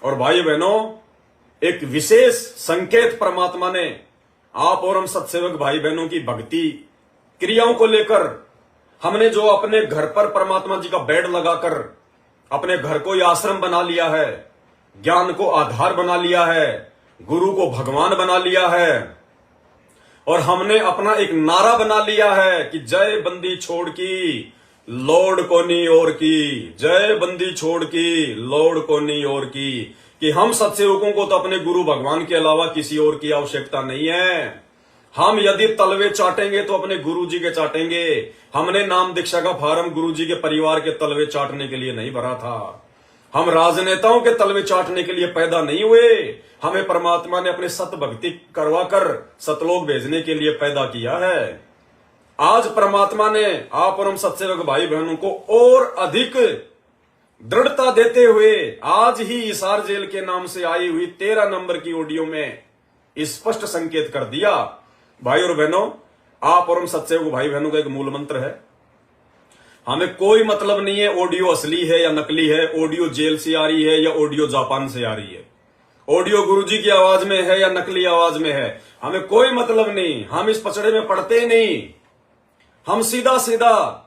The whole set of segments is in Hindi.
और भाई बहनों, एक विशेष संकेत परमात्मा ने आप और हम सत्सेवक भाई बहनों की भक्ति क्रियाओं को लेकर, हमने जो अपने घर पर परमात्मा जी का बेड लगाकर अपने घर को यह आश्रम बना लिया है, ज्ञान को आधार बना लिया है, गुरु को भगवान बना लिया है, और हमने अपना एक नारा बना लिया है कि जय बंदी छोड़ की लौड़ कोनी और की, जय बंदी छोड़ की लौड़ कोनी और की, कि हम सत्सेवकों को तो अपने गुरु भगवान के अलावा किसी और की आवश्यकता नहीं है। हम यदि तलवे चाटेंगे तो अपने गुरु जी के चाटेंगे। हमने नाम दीक्षा का फार्म गुरु जी के परिवार के तलवे चाटने के लिए नहीं भरा था। हम राजनेताओं के तलवे चाटने के लिए पैदा नहीं हुए। हमें परमात्मा ने अपने सत भक्ति करवाकर सतलोक भेजने के लिए पैदा किया है। आज परमात्मा ने आप और हम सत्सेवक भाई बहनों को और अधिक दृढ़ता देते हुए आज ही हिसार जेल के नाम से आई हुई 13 नंबर की ऑडियो में स्पष्ट संकेत कर दिया। भाई और बहनों, आप और हम सत्सेवक भाई बहनों का एक मूल मंत्र है, हमें कोई मतलब नहीं है ऑडियो असली है या नकली है, ऑडियो जेल से आ रही है या ऑडियो जापान से आ रही है, ऑडियो गुरुजी की आवाज में है या नकली आवाज में है, हमें कोई मतलब नहीं। हम इस पचड़े में पड़ते ही नहीं। हम सीधा सीधा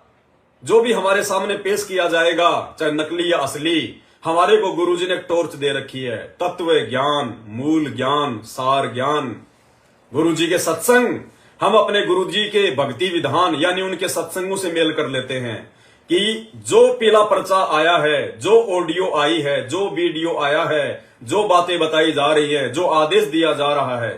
जो भी हमारे सामने पेश किया जाएगा, चाहे नकली या असली, हमारे को गुरुजी ने एक टॉर्च दे रखी है, तत्व ज्ञान, मूल ज्ञान, सार ज्ञान, गुरुजी के सत्संग। हम अपने गुरुजी के भक्ति विधान यानी उनके सत्संगों से मेल कर लेते हैं कि जो पीला पर्चा आया है, जो ऑडियो आई है, जो वीडियो आया है, जो बातें बताई जा रही है, जो आदेश दिया जा रहा है,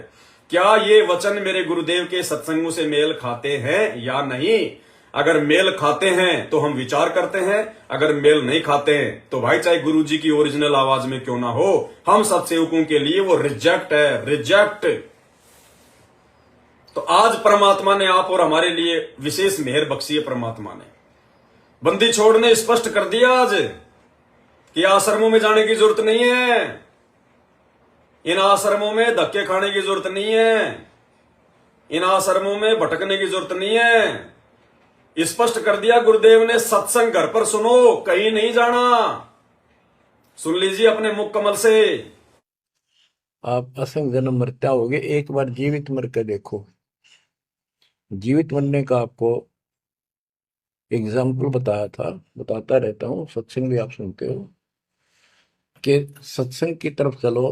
क्या ये वचन मेरे गुरुदेव के सत्संगों से मेल खाते हैं या नहीं। अगर मेल खाते हैं तो हम विचार करते हैं, अगर मेल नहीं खाते हैं तो भाई चाहे गुरुजी की ओरिजिनल आवाज में क्यों ना हो, हम सत्सेवकों के लिए वो रिजेक्ट है, रिजेक्ट। तो आज परमात्मा ने आप और हमारे लिए विशेष मेहर बख्शी है। परमात्मा ने बंदी छोड़ने स्पष्ट कर दिया आज कि आश्रमों में जाने की जरूरत नहीं है, इन आश्रमों में धक्के खाने की जरूरत नहीं है, इन आश्रमों में भटकने की जरूरत नहीं है। स्पष्ट कर दिया गुरुदेव ने, सत्संग घर पर सुनो, कहीं नहीं जाना। सुन लीजिए अपने मुख कमल से। आप असंग जन्म मरता होगे, एक बार जीवित मर कर देखो। जीवित मरने का आपको एग्जाम्पल बताया था, बताता रहता हूँ, सत्संग भी आप सुनते हो, कि सत्संग की तरफ चलो,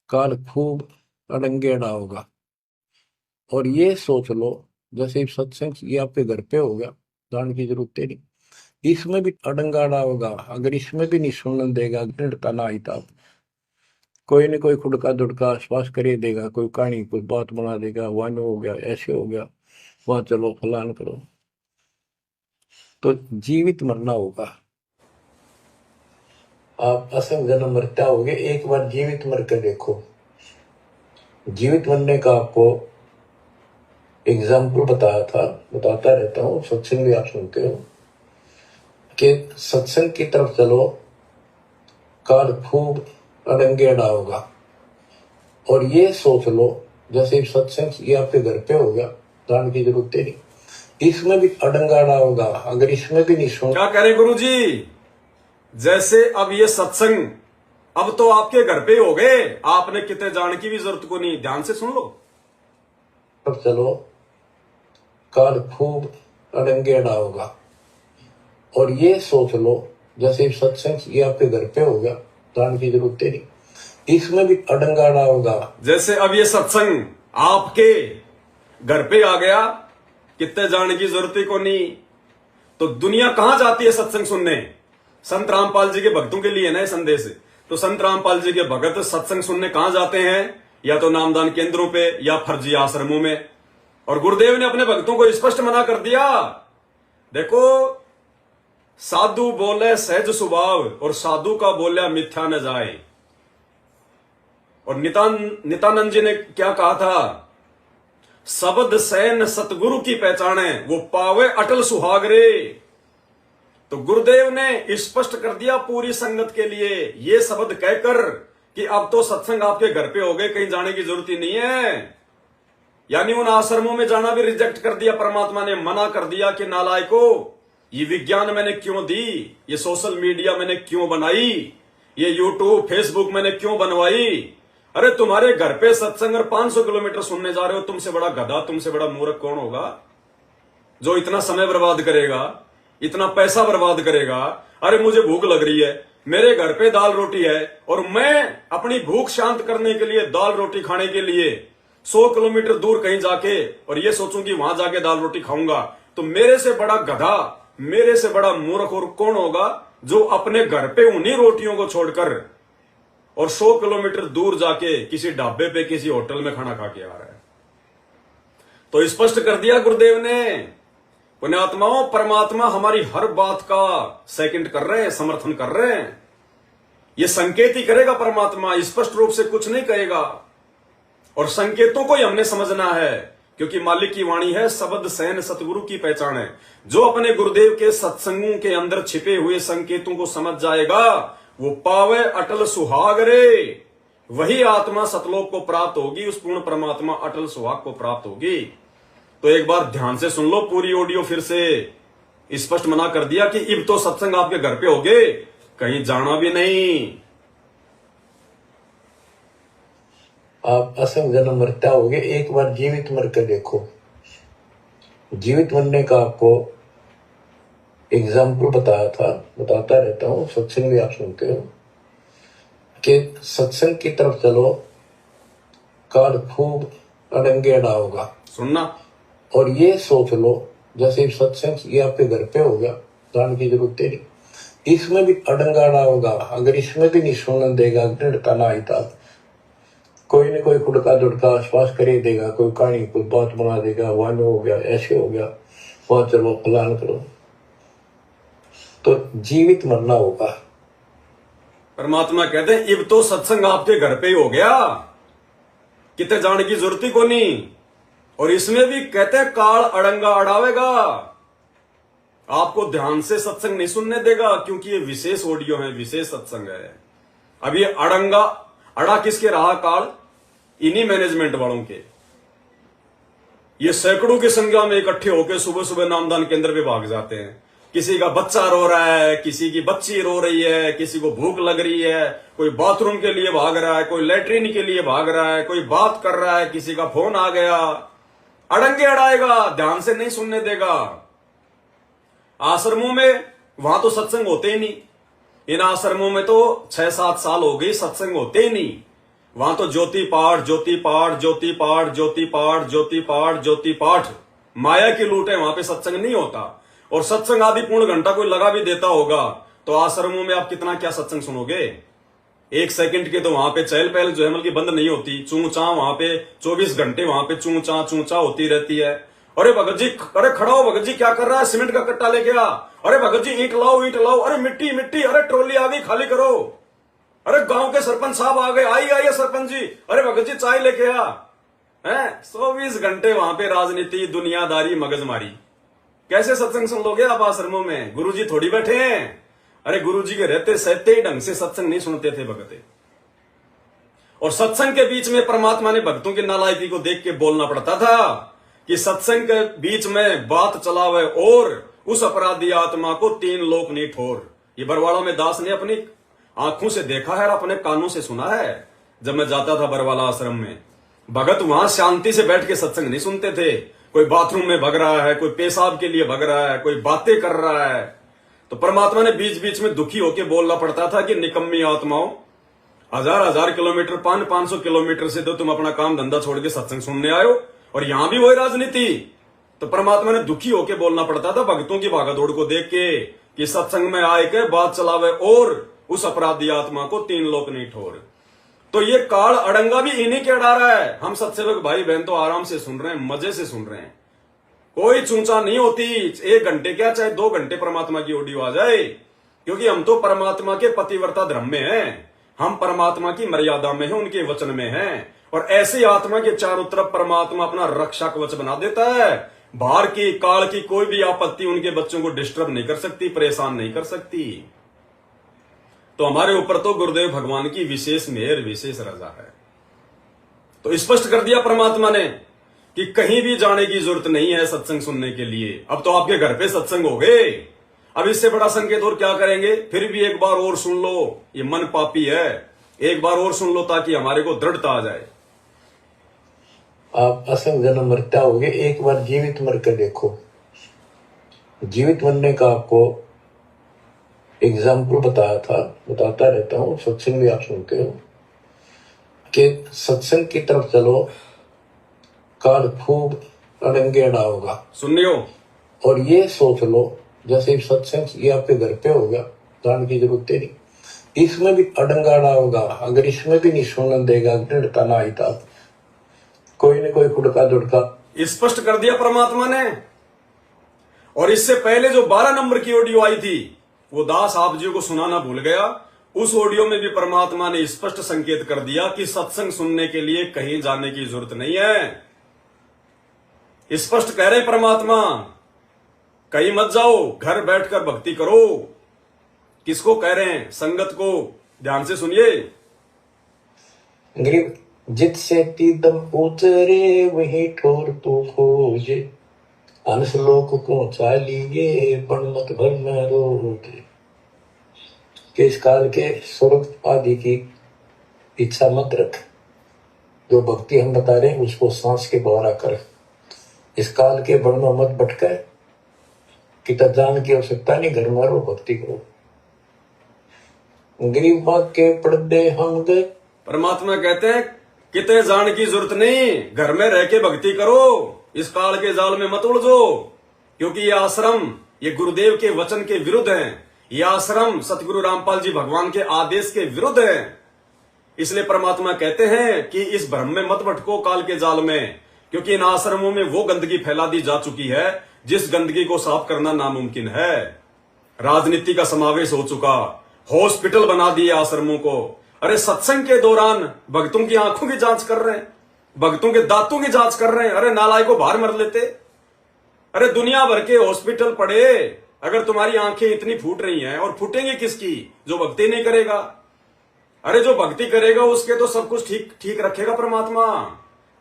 काल खूब अड़ंगेड़ा होगा। और ये सोच लो जैसे सत्संग ये आपके घर पे हो गया, जाने की जरूरत नहीं, इसमें भी अड़ंगाड़ा होगा। अगर इसमें भी नहीं सुनने देगा, दृढ़ता ना आई था, कोई न कोई खुड़का दुड़का आसपास कर ही देगा, कोई कहानी कोई बात बना देगा, वहां हो गया, ऐसे हो गया, वहां चलो फलान करो। तो जीवित मरना होगा। आप असंग जन्म मरता होगे, एक बार जीवित मर कर देखो। जीवित मरने का आपको एग्जाम्पल बताया था, बताता रहता हूँ, सत्संग भी आप सुनते हो, कि सत्संग की तरफ चलो, काल खूब अड़ंगेड़ा होगा। और ये सोच लो जैसे सत्संग ये आपके घर पे हो गया, जाने की जरूरत नहीं, इसमें भी अड़ंगाड़ा होगा। अगर इसमें भी नहीं सुन, क्या करें गुरुजी, जैसे अब ये सत्संग अब तो आपके घर पे हो गए, आपने कितने जाने की भी जरूरत को नहीं। ध्यान से सुन लो। तब चलो, काल खूब अड़ंगेड़ा होगा। और ये सोच लो जैसे सत्संग ये आपके घर पे हो गया, जाने की जरूरत नहीं, इसमें भी अड़ंगाड़ा होगा। जैसे अब ये सत्संग आपके घर पे आ गया, कितने जाने की जरूरत ही को नहीं। तो दुनिया कहां जाती है सत्संग सुनने? संत रामपाल जी के भक्तों के लिए ना संदेश। तो संत रामपाल जी के भगत सत्संग सुनने कहां जाते हैं? या तो नामदान केंद्रों पे या फर्जी आश्रमों में। और गुरुदेव ने अपने भक्तों को स्पष्ट मना कर दिया, देखो साधु बोले सहज स्वभाव और साधु का बोलिया मिथ्या न जाए। और नित्यानंद जी ने क्या कहा था? शब्द सैन सतगुरु की पहचाने, वो पावे अटल सुहागरे। तो गुरुदेव ने स्पष्ट कर दिया पूरी संगत के लिए ये शब्द कहकर कि अब तो सत्संग आपके घर पे हो गए, कहीं जाने की जरूरत ही नहीं है। यानी उन आश्रमों में जाना भी रिजेक्ट कर दिया परमात्मा ने, मना कर दिया कि नालायको, ये विज्ञान मैंने क्यों दी, ये सोशल मीडिया मैंने क्यों बनाई, ये यूट्यूब फेसबुक मैंने क्यों बनवाई? अरे तुम्हारे घर पे सत्संग और 500 किलोमीटर सुनने जा रहे हो, तुमसे बड़ा गधा, तुमसे बड़ा मूर्ख कौन होगा जो इतना समय बर्बाद करेगा, इतना पैसा बर्बाद करेगा? अरे मुझे भूख लग रही है, मेरे घर पे दाल रोटी है और मैं अपनी भूख शांत करने के लिए, दाल रोटी खाने के लिए 100 किलोमीटर दूर कहीं जाके और ये सोचूं कि वहां जाके दाल रोटी खाऊंगा, तो मेरे से बड़ा गधा, मेरे से बड़ा मूर्ख और कौन होगा जो अपने घर पे उन्हीं रोटियों को छोड़कर और 100 किलोमीटर दूर जाके किसी ढाबे पे, किसी होटल में खाना खा के आ रहा है? तो स्पष्ट कर दिया गुरुदेव ने, पुण्यात्माओं, परमात्मा हमारी हर बात का सेकंड कर रहे हैं, समर्थन कर रहे हैं। ये संकेत ही करेगा परमात्मा, स्पष्ट रूप से कुछ नहीं कहेगा। और संकेतों को ही हमने समझना है, क्योंकि मालिक की वाणी है, शब्द सहन सतगुरु की पहचान है। जो अपने गुरुदेव के सत्संगों के अंदर छिपे हुए संकेतों को समझ जाएगा, वो पावे अटल सुहाग रे, वही आत्मा सतलोक को प्राप्त होगी, उस पूर्ण परमात्मा अटल सुहाग को प्राप्त होगी। तो एक बार ध्यान से सुन लो पूरी ऑडियो फिर से। स्पष्ट मना कर दिया कि इब तो सत्संग आपके घर पे होगे, कहीं जाना भी नहीं। आप असंग जन्म मरता होगे, एक बार जीवित मर कर देखो। जीवित मरने का आपको एग्जाम्पल बताता रहता हूँ, सत्संग भी आप सुनते हो, कि सत्संग की तरफ चलो, काल खूब अड़ंगे अड़ा होगा। सुनना और ये सोच लो, जैसे सत्संग ये आपके घर पे हो गया, जान की जरूरत नहीं, इसमें भी अड़ंगा अड़ा होगा। अगर इसमें भी नहीं सुनने देगा, दृढ़ता ना आई था, कोई न कोई खुड़का दुड़का आश्वास कर ही देगा, कोई कहानी कोई बात बना देगा, वहां हो गया, ऐसे हो गया, वहां चलो प्लान करो, तो जीवित मरना होगा। परमात्मा कहते हैं इब तो सत्संग आपके घर पे ही हो गया, कितने जाने की जरूरत ही को नहीं। और इसमें भी कहते हैं काल अड़ंगा अड़ावेगा, आपको ध्यान से सत्संग नहीं सुनने देगा, क्योंकि ये विशेष ऑडियो है, विशेष सत्संग है। अब ये अड़ंगा अड़ा किसके रहा काल? इन्हीं मैनेजमेंट वालों के। ये सैकड़ों की संख्या में इकट्ठे होकर सुबह सुबह नामदान केंद्र पे भाग जाते हैं। किसी का बच्चा रो रहा है, किसी की बच्ची रो रही है, किसी को भूख लग रही है, कोई बाथरूम के लिए भाग रहा है, कोई लेटरिन के लिए भाग रहा है, कोई बात कर रहा है, किसी का फोन आ गया, अड़ंगे अड़ाएगा, ध्यान से नहीं सुनने देगा। आश्रमों में वहां तो सत्संग होते ही नहीं, इन आश्रमों में तो 6-7 साल हो गई सत्संग होते ही नहीं। वहां तो ज्योति पाठ, ज्योति पाठ, ज्योति पाठ, ज्योति पाठ, ज्योति पाठ, ज्योति पाठ, माया की लूट है, वहां पे सत्संग नहीं होता। और सत्संग आदि पूर्ण घंटा कोई लगा भी देता होगा तो आश्रमों में आप कितना क्या सत्संग सुनोगे? 1 सेकंड के तो वहां पे चहल पहल जो है की बंद नहीं होती, चू चा वहां पे 24 घंटे वहां पे चू चा होती रहती है। अरे भगत जी, अरे खड़ा हो भगत जी, क्या कर रहा है? सीमेंट का कट्टा लेके आ। अरे भगत जी ईंट लाओ, ईंट लाओ। अरे मिट्टी मिट्टी, अरे ट्रॉली आ गई, खाली करो। अरे गांव के सरपंच साहब आ गए, आइए सरपंच जी। अरे भगत जी चाय लेके आ। हैं 24 घंटे वहां पे राजनीति, दुनियादारी, मगजमारी। कैसे सत्संग सुन लोगे आप आश्रमों में? गुरुजी थोड़ी बैठे हैं। अरे गुरुजी के रहते सहते ही ढंग से सत्संग नहीं सुनते थे भगते। और सत्संग के बीच में परमात्मा ने भक्तों की नालायकी को देख के बोलना पड़ता था कि सत्संग के बीच में बात चलावे और उस अपराधी आत्मा को 3 लोक नहीं ठोर। ये बरवाड़ा में दास ने अपनी आंखों से देखा है और अपने कानों से सुना है। जब मैं जाता था बरवाला आश्रम में, भगत वहां शांति से बैठ के सत्संग नहीं सुनते थे। कोई बाथरूम में भग रहा है, कोई पेशाब के लिए भग रहा है, कोई बातें कर रहा है। तो परमात्मा ने बीच बीच में दुखी होकर बोलना पड़ता था कि निकम्मी आत्माओं, 1000 किलोमीटर, 500 किलोमीटर से तो तुम अपना काम धंधा छोड़ के सत्संग सुनने आयो और यहां भी वही राजनीति। तो परमात्मा ने दुखी होकर बोलना पड़ता था भक्तों की भागदौड़ को देख के कि सत्संग में आए के बात चलावे और उस अपराधी आत्मा को 3 लोक नहीं ठोर। तो ये काल अड़ंगा भी इन्हीं के अड़ा रहा है। हम सत्सेवक भाई बहन तो आराम से सुन रहे हैं, मजे से सुन रहे हैं, कोई चूंचा नहीं होती। 1 घंटे क्या चाहे 2 घंटे परमात्मा की ऑडियो आ जाए, क्योंकि हम तो परमात्मा के पतिव्रता धर्म में हैं। हम परमात्मा की मर्यादा में हैं, उनके वचन में हैं। और ऐसी आत्मा के चारों तरफ परमात्मा अपना रक्षा कवच बना देता है। बाहर की काल की कोई भी आपत्ति उनके बच्चों को डिस्टर्ब नहीं कर सकती, परेशान नहीं कर सकती। तो हमारे ऊपर तो गुरुदेव भगवान की विशेष मेहर, विशेष रजा है। तो स्पष्ट कर दिया परमात्मा ने कि कहीं भी जाने की जरूरत नहीं है सत्संग सुनने के लिए। अब तो आपके घर पे सत्संग हो गए, अब इससे बड़ा संकेत और क्या करेंगे? फिर भी एक बार और सुन लो, ये मन पापी है, एक बार और सुन लो ताकि हमारे को दृढ़ता आ जाए। आप असंग जन्म मरता होगे, एक बार जीवित मर कर देखो। जीवित मरने का आपको एग्जाम्पल बताता रहता हूँ, सत्संग भी आप सुनते हो, कि सत्संग की तरफ चलो, काल खूब अड़ंगेड़ा होगा। सुनियो, और ये सोच लो जैसे सत्संग ये आपके घर पे होगा, जान की जरूरत नहीं, इसमें भी अड़ंगाड़ा होगा। अगर इसमें भी नहीं सुनने देगा, दृढ़ता ना आई था, कोई न कोई खुड़का दुड़का स्पष्ट कर दिया परमात्मा ने। और इससे पहले जो 12 नंबर की ऑडियो आई थी, वो दास आप जी को सुनाना भूल गया। उस ऑडियो में भी परमात्मा ने स्पष्ट संकेत कर दिया कि सत्संग सुनने के लिए कहीं जाने की जरूरत नहीं है। स्पष्ट कह रहे परमात्मा, कहीं मत जाओ, घर बैठकर भक्ति करो। किसको कह रहे हैं? संगत को। ध्यान से सुनिए। गरीब जितसे तीदम उतरे वही ठोर तू खोजे, अंश लोक को चालिए बनमत भर में रोगे। कि इस काल के स्वर्ग आदि की इच्छा मत रख, जो भक्ति हम बता रहे हैं उसको सांस के द्वारा कर। इस काल के बड़ में मत भटके, कि तब जान की आवश्यकता नहीं, घर में रहो, भक्ति करो। गरीब बाग के पर्दे हम गए, परमात्मा कहते हैं कितने जान की जरूरत नहीं, घर में रह के भक्ति करो। इस काल के जाल में मत उलझो, क्योंकि ये आश्रम ये गुरुदेव के वचन के विरुद्ध है। ये आश्रम सतगुरु रामपाल जी भगवान के आदेश के विरुद्ध है। इसलिए परमात्मा कहते हैं कि इस भ्रम में मत भटको काल के जाल में, क्योंकि इन आश्रमों में वो गंदगी फैला दी जा चुकी है जिस गंदगी को साफ करना नामुमकिन है। राजनीति का समावेश हो चुका, हॉस्पिटल बना दिए आश्रमों को। अरे सत्संग के दौरान भक्तों की आंखों की जांच कर रहे हैं, भक्तों के दांतों की जांच कर रहे हैं। अरे नालाय को बाहर मर लेते। अरे दुनिया भर के हॉस्पिटल पड़े, अगर तुम्हारी आंखें इतनी फूट रही हैं, और फूटेंगी किसकी? जो भक्ति नहीं करेगा। अरे जो भक्ति करेगा उसके तो सब कुछ ठीक ठीक रखेगा परमात्मा।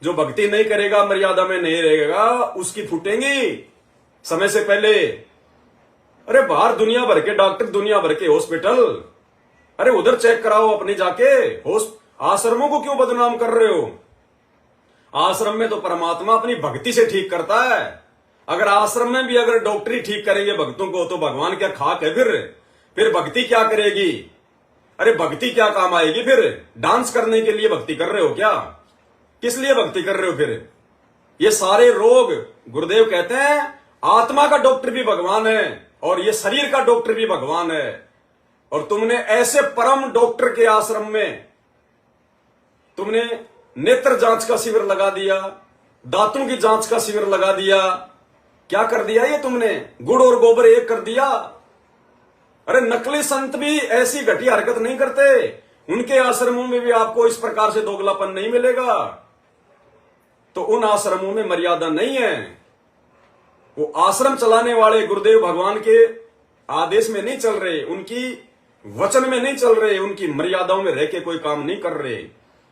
जो भक्ति नहीं करेगा, मर्यादा में नहीं रहेगा, उसकी फूटेंगी समय से पहले। अरे बाहर दुनिया भर के डॉक्टर, दुनिया भर के हॉस्पिटल, अरे उधर चेक कराओ अपने जाके। आश्रमों को क्यों बदनाम कर रहे हो? आश्रम में तो परमात्मा अपनी भक्ति से ठीक करता है। अगर आश्रम में भी अगर डॉक्टरी ठीक करेंगे भक्तों को, तो भगवान क्या खाक है? फिर भक्ति क्या करेगी? अरे भक्ति क्या काम आएगी? फिर डांस करने के लिए भक्ति कर रहे हो क्या? किस लिए भक्ति कर रहे हो फिर? ये सारे रोग गुरुदेव कहते हैं आत्मा का डॉक्टर भी भगवान है और ये शरीर का डॉक्टर भी भगवान है। और तुमने ऐसे परम डॉक्टर के आश्रम में तुमने नेत्र जांच का शिविर लगा दिया, दांतों की जांच का शिविर लगा दिया। क्या कर दिया ये तुमने? गुड़ और गोबर एक कर दिया। अरे नकली संत भी ऐसी घटिया हरकत नहीं करते, उनके आश्रमों में भी आपको इस प्रकार से दोगलापन नहीं मिलेगा। तो उन आश्रमों में मर्यादा नहीं है। वो आश्रम चलाने वाले गुरुदेव भगवान के आदेश में नहीं चल रहे, उनकी वचन में नहीं चल रहे, उनकी मर्यादाओं में रह के कोई काम नहीं कर रहे।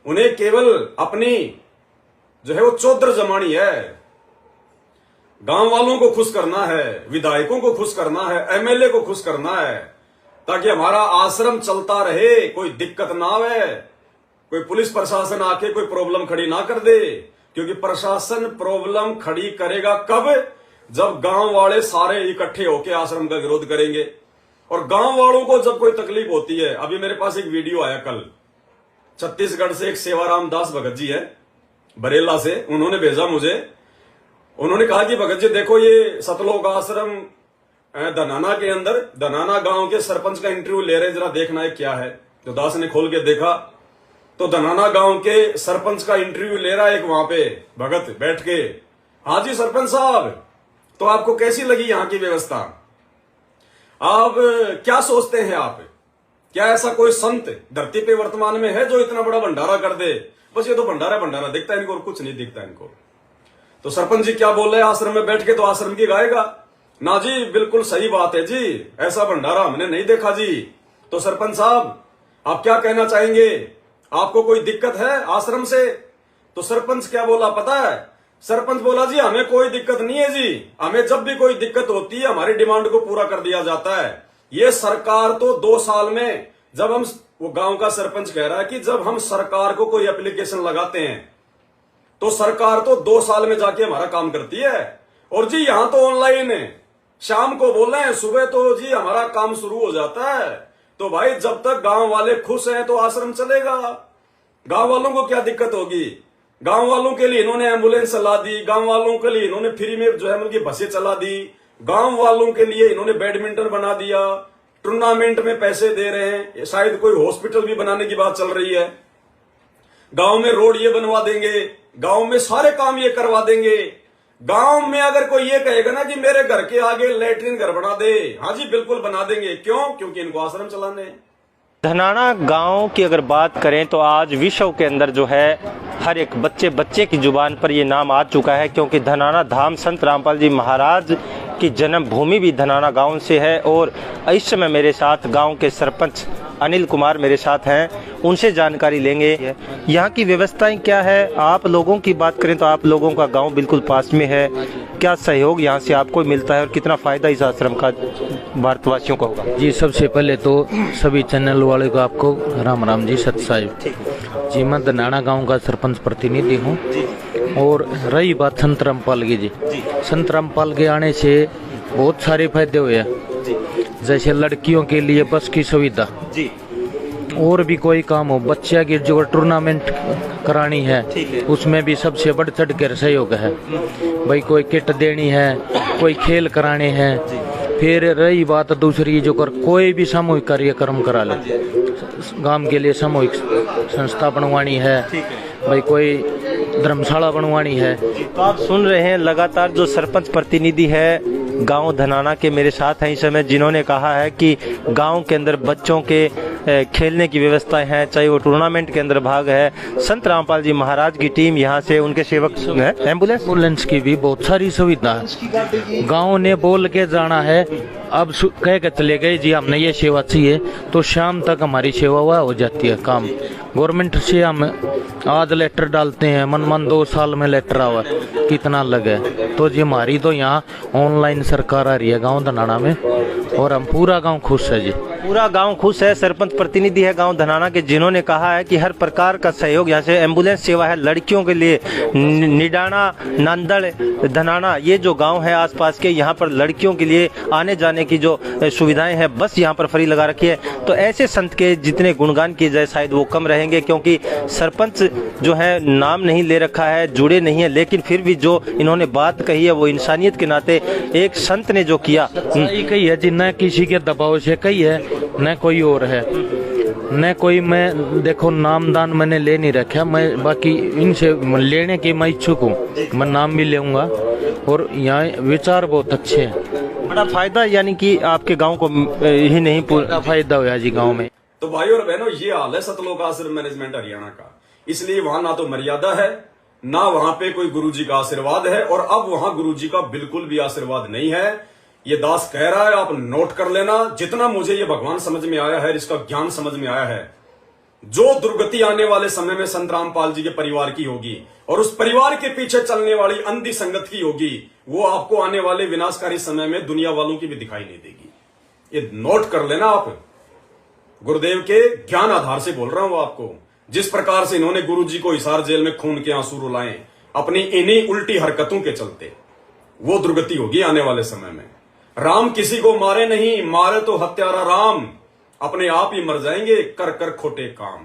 उन्हें केवल अपनी जो है वो चौधर जमानी है, गांव वालों को खुश करना है, विधायकों को खुश करना है, एमएलए को खुश करना है, ताकि हमारा आश्रम चलता रहे, कोई दिक्कत ना आवे, कोई पुलिस प्रशासन आके कोई प्रॉब्लम खड़ी ना कर दे। क्योंकि प्रशासन प्रॉब्लम खड़ी करेगा कब? जब गांव वाले सारे इकट्ठे होकर आश्रम का विरोध करेंगे। और गांव वालों को जब कोई तकलीफ होती है, अभी मेरे पास एक वीडियो आया कल, छत्तीसगढ़ से एक सेवाराम दास भगत जी है बरेला से, उन्होंने भेजा मुझे। उन्होंने कहा कि भगत जी देखो ये सतलोक आश्रम धनाना के अंदर, धनाना गांव के सरपंच का इंटरव्यू ले रहे, जरा देखना है क्या है। तो दास ने खोल के देखा तो धनाना गांव के सरपंच का इंटरव्यू ले रहा है एक वहां पे भगत बैठ के। हाँ जी सरपंच साहब, तो आपको कैसी लगी यहाँ की व्यवस्था? आप क्या सोचते हैं? आप क्या ऐसा कोई संत धरती पे वर्तमान में है जो इतना बड़ा भंडारा कर दे? बस ये तो भंडारा भंडारा दिखता है इनको और कुछ नहीं दिखता इनको। तो सरपंच जी क्या बोल रहे हैं आश्रम में बैठ के? तो आश्रम की गाएगा ना जी, बिल्कुल सही बात है जी, ऐसा भंडारा हमने नहीं देखा जी। तो सरपंच साहब आप क्या कहना चाहेंगे? आपको कोई दिक्कत है आश्रम से? तो सरपंच क्या बोला पता है? सरपंच बोला जी हमें कोई दिक्कत नहीं है जी, हमें जब भी कोई दिक्कत होती है हमारी डिमांड को पूरा कर दिया जाता है। ये सरकार तो 2 साल में, जब हम, वो गांव का सरपंच कह रहा है कि जब हम सरकार को कोई एप्लीकेशन लगाते हैं तो सरकार तो 2 साल में जाके हमारा काम करती है। और जी यहां तो ऑनलाइन है, शाम को बोल रहे हैं, सुबह तो जी हमारा काम शुरू हो जाता है। तो भाई जब तक गांव वाले खुश हैं तो आश्रम चलेगा। गांव वालों को क्या दिक्कत होगी? गांव वालों के लिए इन्होंने एम्बुलेंस चला दी, गांव वालों के लिए इन्होंने फ्री में जो है उनकी बसें चला दी, गांव वालों के लिए इन्होंने बैडमिंटन बना दिया, टूर्नामेंट में पैसे दे रहे हैं, शायद कोई हॉस्पिटल भी बनाने की बात चल रही है, गांव में रोड ये बनवा देंगे, गांव में सारे काम ये करवा देंगे। गांव में अगर कोई ये कहेगा ना कि मेरे घर के आगे लेटरिन घर बना दे, हाँ जी बिल्कुल बना देंगे। क्यों? क्योंकि इनको आश्रम चलाने हैं। धनाना गांव की अगर बात करें तो आज विश्व के अंदर जो है हर एक बच्चे की जुबान पर ये नाम आ चुका है, क्योंकि धनाना धाम संत रामपाल जी महाराज की जन्मभूमि भी धनाना गांव से है। और इस समय मेरे साथ गांव के सरपंच अनिल कुमार मेरे साथ हैं, उनसे जानकारी लेंगे यहाँ की व्यवस्थाएं क्या है। आप लोगों की बात करें तो आप लोगों का गांव बिल्कुल पास में है, क्या सहयोग यहाँ से आपको मिलता है और कितना फायदा इस आश्रम का भारतवासियों को होगा? जी सबसे पहले तो सभी चैनल वाले को आपको राम राम जी, सत साहिब जी। मैं धनाना गांव का सरपंच प्रतिनिधि हूँ। और रही बात संत रामपाल की जी, संत रामपाल के आने से बहुत सारे फायदे हुए हैं, जैसे लड़कियों के लिए बस की सुविधा जी, और भी कोई काम हो, बच्चे की जो टूर्नामेंट करानी है उसमें भी सबसे बढ़ चढ़ कर सहयोग है। भाई कोई किट देनी है, कोई खेल कराने हैं। फिर रही बात दूसरी, जो कर कोई भी सामूहिक कार्यक्रम करा ले, गांव के लिए सामूहिक संस्था बनवानी है, भाई कोई धर्मशाला बनवानी है। तो आप सुन रहे हैं लगातार जो सरपंच प्रतिनिधि है गांव धनाना के मेरे साथ हैं इस समय, जिन्होंने कहा है कि गांव के अंदर बच्चों के खेलने की व्यवस्थाएं हैं, चाहे वो टूर्नामेंट के अंदर भाग है। संत रामपाल जी महाराज की टीम यहाँ से, उनके सेवक है, एम्बुलेंस की भी बहुत सारी सुविधा है। गांव ने बोल के जाना है, अब कह के चले गए जी हमने ये सेवा चाहिए, तो शाम तक हमारी सेवा वह हो जाती है। काम गवर्नमेंट से हम आज लेटर डालते हैं, मन 2 साल में लेटर आवा कितना लगे, तो जी हमारी तो यहाँ ऑनलाइन सरकार आ रही है गांव धनाना में, और हम पूरा गांव खुश है जी। पूरा गांव खुश है। सरपंच प्रतिनिधि है गांव धनाना के, जिन्होंने कहा है कि हर प्रकार का सहयोग यहाँ से, एम्बुलेंस सेवा है लड़कियों के लिए, निडाना, नांदड़, धनाना ये जो गांव है आसपास के, यहाँ पर लड़कियों के लिए आने जाने की जो सुविधाएं हैं बस यहाँ पर फ्री लगा रखी है। तो ऐसे संत के जितने गुणगान किए जाए शायद वो कम रहेंगे, क्योंकि सरपंच जो है नाम नहीं ले रखा है, जुड़े नहीं है, लेकिन फिर भी जो इन्होंने बात कही है वो इंसानियत के नाते एक संत ने जो किया कही है जी, न किसी के दबाव से कही है न कोई और है, न कोई, मैं देखो नामदान मैंने ले नहीं रखा, मैं बाकी इनसे लेने की मैं इच्छुक हूँ, मैं नाम भी लेऊंगा। और यहाँ विचार बहुत अच्छे हैं, बड़ा फायदा, यानी कि आपके गांव को ही नहीं पूरा फायदा हुआ जी गांव में। तो भाइयों और बहनों ये हाल है सतलोक आश्रम मैनेजमेंट हरियाणा का। इसलिए वहां ना तो मर्यादा है, ना वहां पे कोई गुरुजी का आशीर्वाद है, और अब वहां गुरुजी का बिल्कुल भी आशीर्वाद नहीं है। ये दास कह रहा है, आप नोट कर लेना। जितना मुझे ये भगवान समझ में आया है, इसका ज्ञान समझ में आया है, जो दुर्गति आने वाले समय में संत रामपाल जी के परिवार की होगी और उस परिवार के पीछे चलने वाली अंधी संगत की होगी, वो आपको आने वाले विनाशकारी समय में दुनिया वालों की भी दिखाई नहीं देगी। ये नोट कर लेना आप। गुरुदेव के ज्ञान आधार से बोल रहा हूं आपको। जिस प्रकार से इन्होंने गुरुजी को हिसार जेल में खून के आंसू रुलाए अपनी इन्हीं उल्टी हरकतों के चलते, वो दुर्गति होगी आने वाले समय में। राम किसी को मारे नहीं, मारे तो हत्यारा राम, अपने आप ही मर जाएंगे कर कर खोटे काम।